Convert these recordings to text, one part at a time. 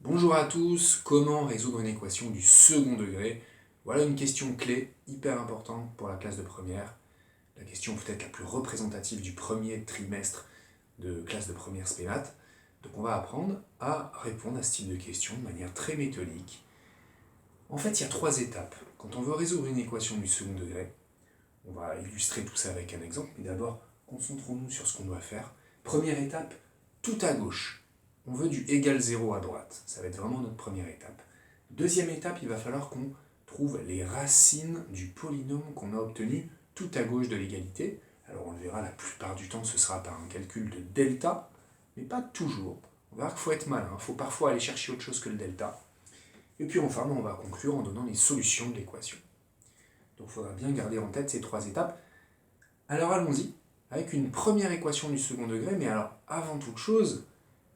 Bonjour à tous, comment résoudre une équation du second degré? Voilà une question clé, hyper importante pour la classe de première. La question peut-être la plus représentative du premier trimestre de classe de première spé maths. Donc on va apprendre à répondre à ce type de question de manière très méthodique. En fait, il y a 3 étapes. Quand on veut résoudre une équation du second degré, on va illustrer tout ça avec un exemple, mais d'abord, concentrons-nous sur ce qu'on doit faire. Première étape, tout à gauche. On veut du égal 0 à droite. Ça va être vraiment notre première étape. Deuxième étape, il va falloir qu'on trouve les racines du polynôme qu'on a obtenu tout à gauche de l'égalité. Alors on le verra, la plupart du temps, ce sera par un calcul de delta, mais pas toujours. On va voir qu'il faut être malin, il faut parfois aller chercher autre chose que le delta. Et puis enfin, on va conclure en donnant les solutions de l'équation. Donc il faudra bien garder en tête ces 3 étapes. Alors allons-y, avec une première équation du second degré, mais alors avant toute chose,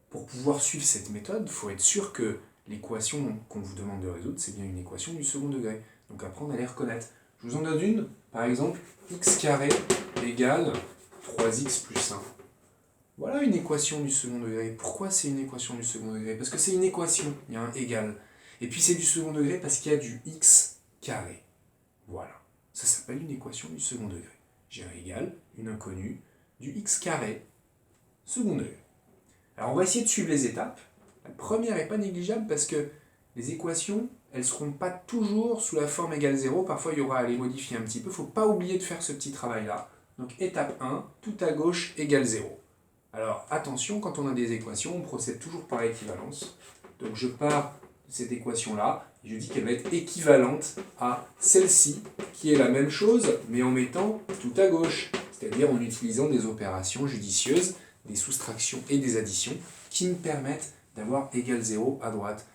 pour pouvoir suivre cette méthode, il faut être sûr que l'équation qu'on vous demande de résoudre, c'est bien une équation du second degré. Donc apprendre à les reconnaître. Je vous en donne une, par exemple, x carré égale 3x plus 1. Voilà une équation du second degré. Pourquoi c'est une équation du second degré? Parce que c'est une équation, il y a un égal. Et puis c'est du second degré parce qu'il y a du x carré. Voilà. Ça s'appelle une équation du second degré. J'ai un égal, une inconnue, du x carré, second degré. Alors on va essayer de suivre les étapes. La première n'est pas négligeable parce que les équations, elles ne seront pas toujours sous la forme égale 0. Parfois il y aura à les modifier un petit peu. Il ne faut pas oublier de faire ce petit travail-là. Donc étape 1, tout à gauche égale 0. Alors attention, quand on a des équations, on procède toujours par équivalence. Donc je pars de cette équation-là, et je dis qu'elle va être équivalente à celle-ci, qui est la même chose, mais en mettant tout à gauche, c'est-à-dire en utilisant des opérations judicieuses, des soustractions et des additions, qui me permettent d'avoir égal 0 à droite.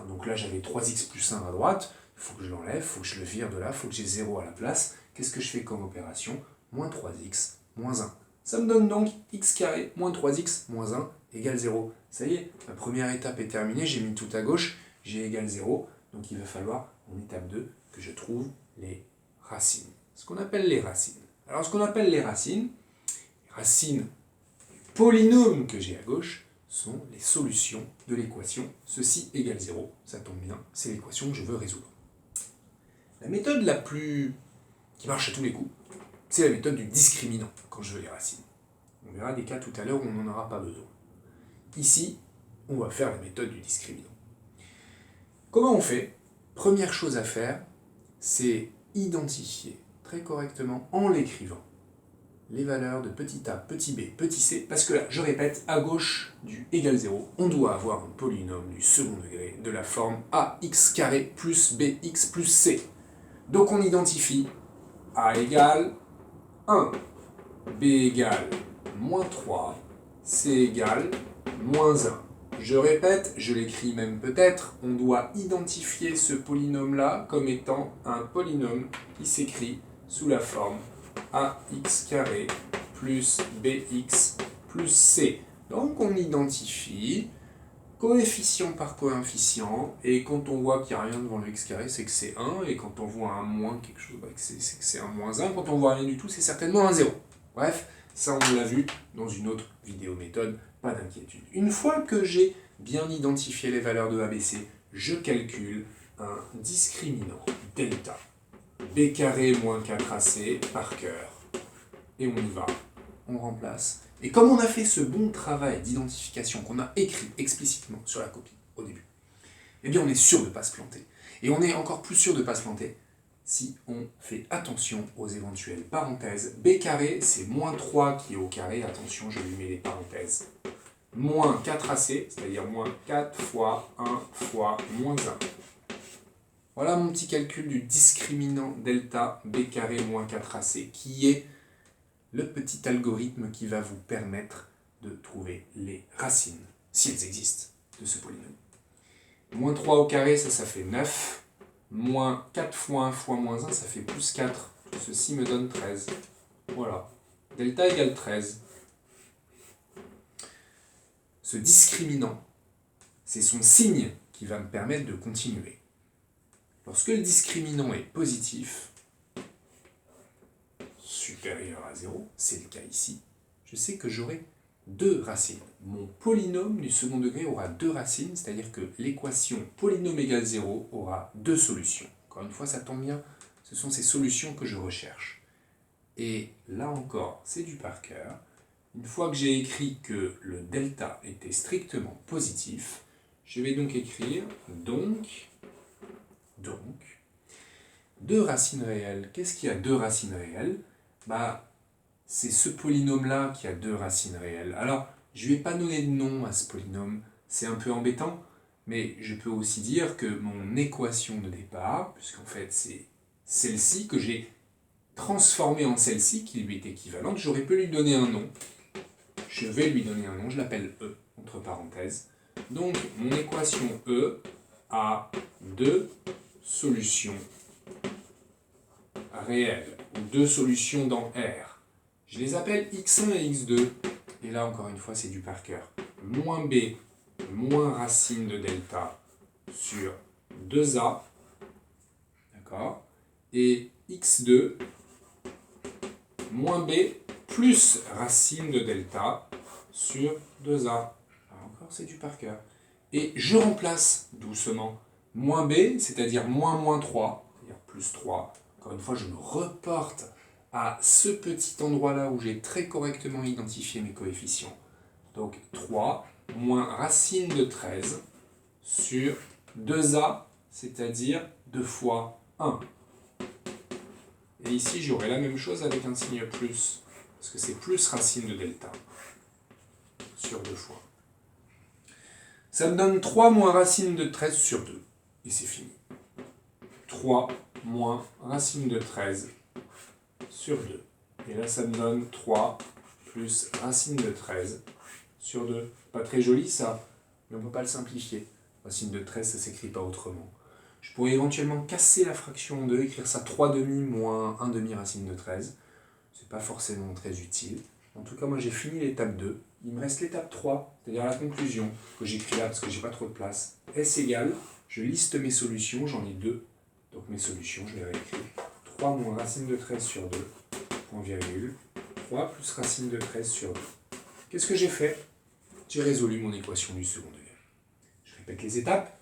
Donc là j'avais 3x plus 1 à droite, il faut que je l'enlève, il faut que je le vire de là, il faut que j'ai 0 à la place. Qu'est-ce que je fais comme opération? Moins 3x, moins 1. Ça me donne donc x carré moins 3x moins 1 égale 0. Ça y est, ma première étape est terminée, j'ai mis tout à gauche, j'ai égal 0. Donc il va falloir, en étape 2, que je trouve les racines. Ce qu'on appelle les racines. Alors ce qu'on appelle les racines du polynôme que j'ai à gauche, sont les solutions de l'équation ceci égale 0. Ça tombe bien, c'est l'équation que je veux résoudre. La méthode qui marche à tous les coups, c'est la méthode du discriminant quand je veux les racines. On verra des cas tout à l'heure où on n'en aura pas besoin. Ici, on va faire la méthode du discriminant. Comment on fait? Première chose à faire, c'est identifier très correctement en l'écrivant les valeurs de petit a, petit b, petit c, parce que là, je répète, à gauche du égal 0, on doit avoir un polynôme du second degré de la forme ax carré plus bx plus c. Donc on identifie a égale 1, b égale moins 3, c égale moins 1. Je répète, je l'écris même peut-être, on doit identifier ce polynôme-là comme étant un polynôme qui s'écrit sous la forme ax carré plus bx plus c. Donc on identifie coefficient par coefficient, et quand on voit qu'il n'y a rien devant le x carré, c'est que c'est 1, et quand on voit un moins quelque chose, c'est que c'est un moins 1, quand on voit rien du tout, c'est certainement un 0. Bref, ça on l'a vu dans une autre vidéo méthode, pas d'inquiétude. Une fois que j'ai bien identifié les valeurs de ABC, je calcule un discriminant delta b carré moins 4ac par cœur. Et on y va, on remplace. Et comme on a fait ce bon travail d'identification qu'on a écrit explicitement sur la copie au début, eh bien on est sûr de ne pas se planter. Et on est encore plus sûr de ne pas se planter si on fait attention aux éventuelles parenthèses. B carré, c'est moins 3 qui est au carré, attention, je lui mets les parenthèses. Moins 4ac, c'est-à-dire moins 4 fois 1 fois moins 1. Voilà mon petit calcul du discriminant delta b carré moins 4ac, qui est le petit algorithme qui va vous permettre de trouver les racines, si elles existent, de ce polynôme. Moins 3 au carré, ça fait 9. Moins 4 fois 1 fois moins 1, ça fait plus 4. Ceci me donne 13. Voilà. Delta égale 13. Ce discriminant, c'est son signe qui va me permettre de continuer. Lorsque le discriminant est positif, supérieur à 0, c'est le cas ici, je sais que j'aurai deux racines. Mon polynôme du second degré aura deux racines, c'est-à-dire que l'équation polynôme égale 0 aura deux solutions. Encore une fois, ça tombe bien, ce sont ces solutions que je recherche. Et là encore, c'est du par cœur. Une fois que j'ai écrit que le delta était strictement positif, je vais donc écrire donc, deux racines réelles. Qu'est-ce qui a deux racines réelles? C'est ce polynôme-là qui a deux racines réelles. Alors, je ne vais pas donner de nom à ce polynôme, c'est un peu embêtant, mais je peux aussi dire que mon équation de départ, puisqu'en fait c'est celle-ci que j'ai transformée en celle-ci, qui lui est équivalente, j'aurais pu lui donner un nom. Je vais lui donner un nom, je l'appelle E, entre parenthèses. Donc, mon équation E a deux solutions réelles, ou deux solutions dans R. Je les appelle x1 et x2, et là encore une fois c'est du par cœur. Moins b, moins racine de delta sur 2a, d'accord, et x2, moins b, plus racine de delta sur 2a. Là encore c'est du par cœur. Et je remplace doucement moins b, c'est-à-dire moins 3, c'est-à-dire plus 3. Encore une fois, je me reporte à ce petit endroit-là où j'ai très correctement identifié mes coefficients. Donc 3 moins racine de 13 sur 2a, c'est-à-dire 2 fois 1. Et ici, j'aurai la même chose avec un signe plus, parce que c'est plus racine de delta sur 2 fois. Ça me donne 3 moins racine de 13 sur 2. Et c'est fini. 3 moins racine de 13 sur 2. Et là, ça me donne 3 plus racine de 13 sur 2. Pas très joli ça, mais on ne peut pas le simplifier. Racine de 13, ça ne s'écrit pas autrement. Je pourrais éventuellement casser la fraction en 2, écrire ça 3 demi moins 1 demi racine de 13. C'est pas forcément très utile. En tout cas, moi j'ai fini l'étape 2. Il me reste l'étape 3, c'est-à-dire la conclusion, que j'écris là parce que j'ai pas trop de place. S égale, je liste mes solutions, j'en ai 2. Donc mes solutions, je les réécris. 3 moins racine de 13 sur 2, point virgule. 3 plus racine de 13 sur 2. Qu'est-ce que j'ai fait? J'ai résolu mon équation du second degré. Je répète les étapes.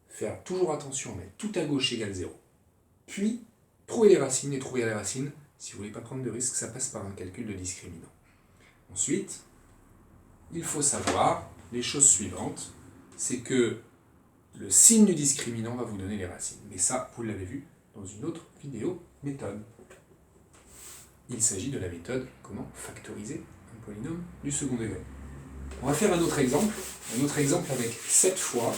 Faire toujours attention à mettre tout à gauche égale 0. Puis, trouver les racines, et trouver les racines, si vous ne voulez pas prendre de risque, ça passe par un calcul de discriminant. Ensuite, il faut savoir les choses suivantes. C'est que le signe du discriminant va vous donner les racines. Mais ça, vous l'avez vu dans une autre vidéo méthode. Il s'agit de la méthode comment factoriser un polynôme du second degré. On va faire un autre exemple avec 7 fois.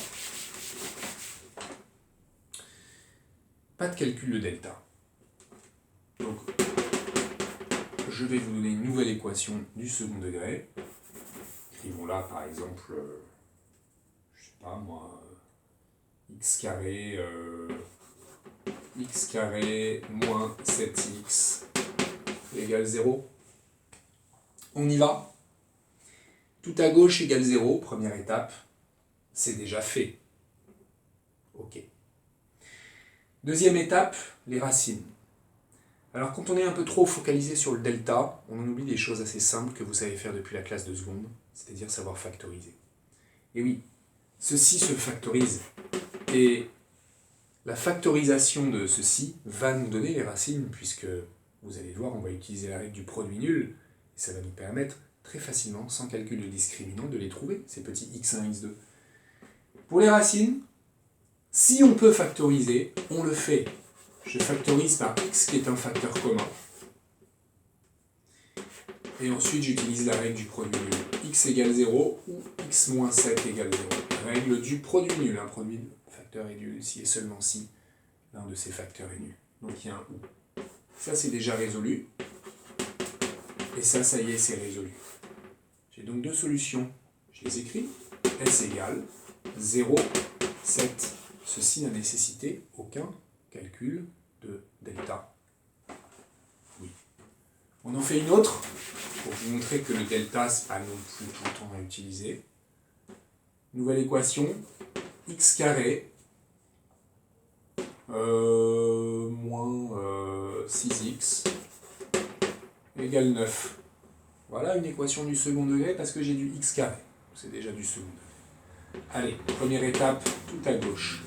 Pas de calcul de delta. Donc, je vais vous donner une nouvelle équation du second degré. Écrivons là, par exemple, je sais pas moi, x carré moins 7x égale 0. On y va. Tout à gauche égale 0, première étape, c'est déjà fait. Ok. Deuxième étape, les racines. Alors quand on est un peu trop focalisé sur le delta, on en oublie des choses assez simples que vous savez faire depuis la classe de seconde, c'est-à-dire savoir factoriser. Et oui, ceci se factorise. Et la factorisation de ceci va nous donner les racines, puisque vous allez voir, on va utiliser la règle du produit nul, et ça va nous permettre très facilement, sans calcul de discriminant, de les trouver, ces petits x1, x2. Pour les racines, si on peut factoriser, on le fait. Je factorise par x qui est un facteur commun. Et ensuite, j'utilise la règle du produit nul. X égale 0 ou x moins 7 égale 0. Règle du produit nul. Un produit facteur est nul si et seulement si l'un de ces facteurs est nul. Donc il y a un ou. Ça, c'est déjà résolu. Et ça y est, c'est résolu. J'ai donc deux solutions. Je les écris. S égale 0, 7. Ceci n'a nécessité aucun calcul de delta. Oui. On en fait une autre pour vous montrer que le delta, c'est pas non plus tout le temps à utiliser. Nouvelle équation, x carré moins 6x égale 9. Voilà une équation du second degré parce que j'ai du x carré. C'est déjà du second degré. Allez, première étape, tout à gauche.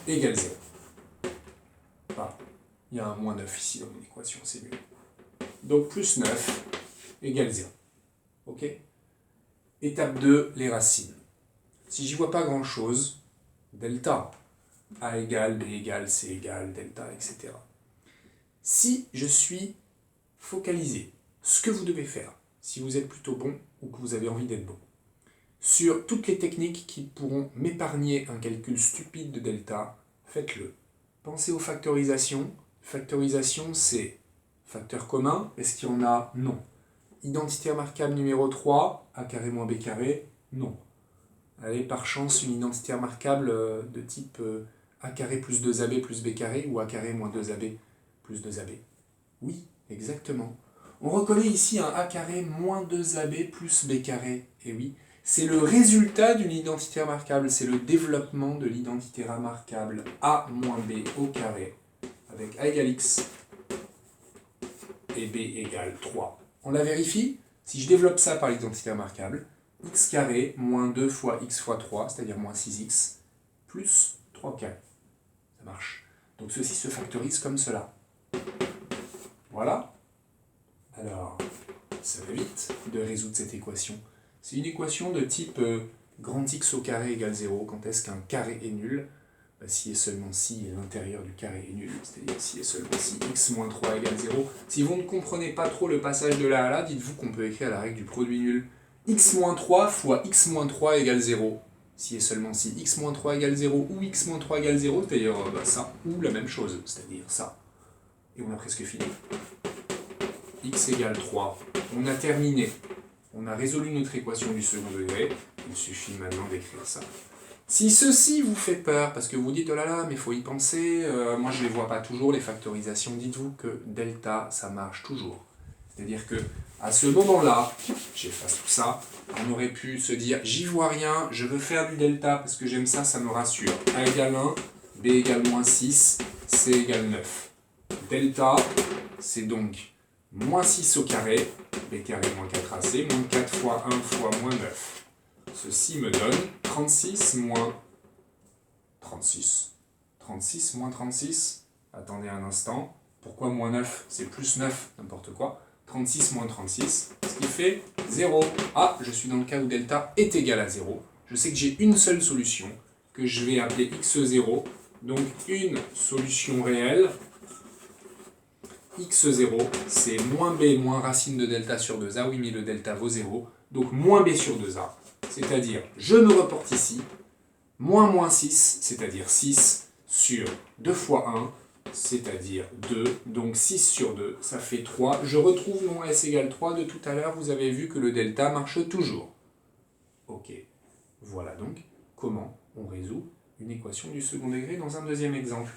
Égale 0. Ah, il y a un moins 9 ici dans mon équation, c'est mieux. Donc plus 9 égale 0. Ok? Étape 2, les racines. Si j'y vois pas grand chose, delta. A égale, B égale, C égale, delta, etc. Si je suis focalisé, ce que vous devez faire, si vous êtes plutôt bon ou que vous avez envie d'être bon, sur toutes les techniques qui pourront m'épargner un calcul stupide de delta, faites-le. Pensez aux factorisations. Factorisation, c'est facteur commun. Est-ce qu'il y en a? Non. Identité remarquable numéro 3, a carré moins b carré? Non. Allez, par chance, une identité remarquable de type a carré plus 2ab plus b carré ou a carré moins 2ab plus 2ab? Oui, exactement. On reconnaît ici un a carré moins 2ab plus b carré. Et oui, c'est le résultat d'une identité remarquable, c'est le développement de l'identité remarquable a moins b au carré avec a égale x et b égale 3. On la vérifie? Si je développe ça par l'identité remarquable, x carré moins 2 fois x fois 3, c'est-à-dire moins 6x, plus 3 carré. Ça marche. Donc ceci se factorise comme cela. Voilà. Alors, ça va vite de résoudre cette équation. C'est une équation de type grand X au carré égale 0. Quand est-ce qu'un carré est nul? Si et seulement si l'intérieur du carré est nul, c'est-à-dire si et seulement si x moins 3 égale 0. Si vous ne comprenez pas trop le passage de là à là, dites-vous qu'on peut écrire la règle du produit nul. X moins 3 fois x moins 3 égale 0. Si et seulement si x moins 3 égale 0 ou x moins 3 égale 0, c'est-à-dire ça, ou la même chose, c'est-à-dire ça. Et on a presque fini. X égale 3. On a terminé. On a résolu notre équation du second degré. Il suffit maintenant d'écrire ça. Si ceci vous fait peur, parce que vous dites « Oh là là, mais il faut y penser, moi je ne les vois pas toujours, les factorisations », dites-vous que delta, ça marche toujours. C'est-à-dire que à ce moment-là, j'efface tout ça, on aurait pu se dire « J'y vois rien, je veux faire du delta parce que j'aime ça, ça me rassure. A égale 1, B égale moins 6, C égale 9. » Delta, c'est donc moins 6 au carré, B carré moins 4AC, moins 4 fois 1 fois moins 9. Ceci me donne 36 moins 36. 36 moins 36. Attendez un instant. Pourquoi moins 9? C'est plus 9, n'importe quoi. 36 moins 36, ce qui fait 0. Ah, je suis dans le cas où delta est égal à 0. Je sais que j'ai une seule solution, que je vais appeler x0. Donc une solution réelle. x0, c'est moins b moins racine de delta sur 2a. Oui, mais le delta vaut 0. Donc moins b sur 2a. C'est-à-dire, je me reporte ici, moins 6, c'est-à-dire 6, sur 2 fois 1, c'est-à-dire 2, donc 6 sur 2, ça fait 3. Je retrouve mon S égale 3 de tout à l'heure, vous avez vu que le delta marche toujours. Ok, voilà donc comment on résout une équation du second degré dans un deuxième exemple.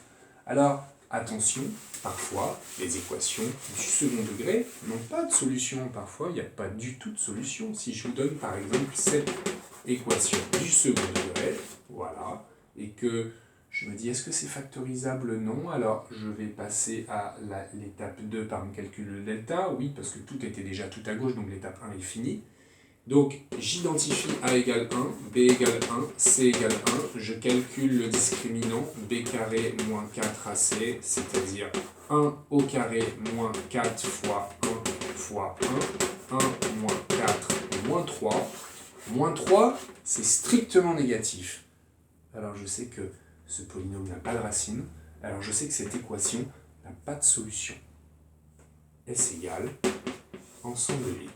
Alors, attention, parfois, les équations du second degré n'ont pas de solution. Parfois, il n'y a pas du tout de solution. Si je vous donne par exemple cette équation du second degré, voilà, et que je me dis, est-ce que c'est factorisable? Non. Alors, je vais passer à l'étape 2 par un calcul de delta. Oui, parce que tout était déjà tout à gauche, donc l'étape 1 est finie. Donc, j'identifie A égale 1, B égale 1, C égale 1. Je calcule le discriminant B carré moins 4AC, c'est-à-dire 1 au carré moins 4 fois 1 fois 1. 1 moins 4 moins 3. Moins 3, c'est strictement négatif. Alors, je sais que ce polynôme n'a pas de racine. Alors, je sais que cette équation n'a pas de solution. S égale ensemble de lignes.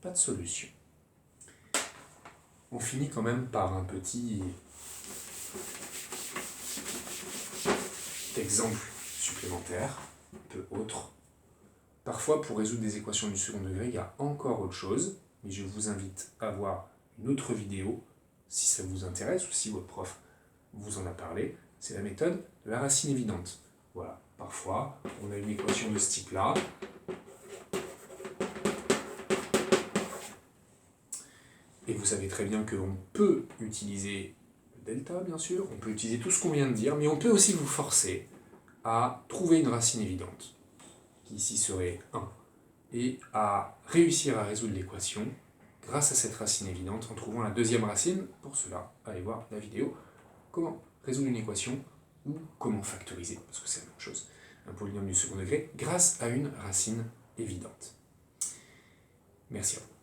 Pas de solution. On finit quand même par un petit exemple supplémentaire, un peu autre. Parfois, pour résoudre des équations du second degré, il y a encore autre chose, mais je vous invite à voir une autre vidéo, si ça vous intéresse ou si votre prof vous en a parlé. C'est la méthode de la racine évidente. Voilà, parfois, on a une équation de ce type-là. Et vous savez très bien qu'on peut utiliser le delta, bien sûr, on peut utiliser tout ce qu'on vient de dire, mais on peut aussi vous forcer à trouver une racine évidente, qui ici serait 1. et à réussir à résoudre l'équation grâce à cette racine évidente en trouvant la deuxième racine. Pour cela, allez voir la vidéo comment résoudre une équation ou comment factoriser, parce que c'est la même chose, un polynôme du second degré grâce à une racine évidente. Merci à vous.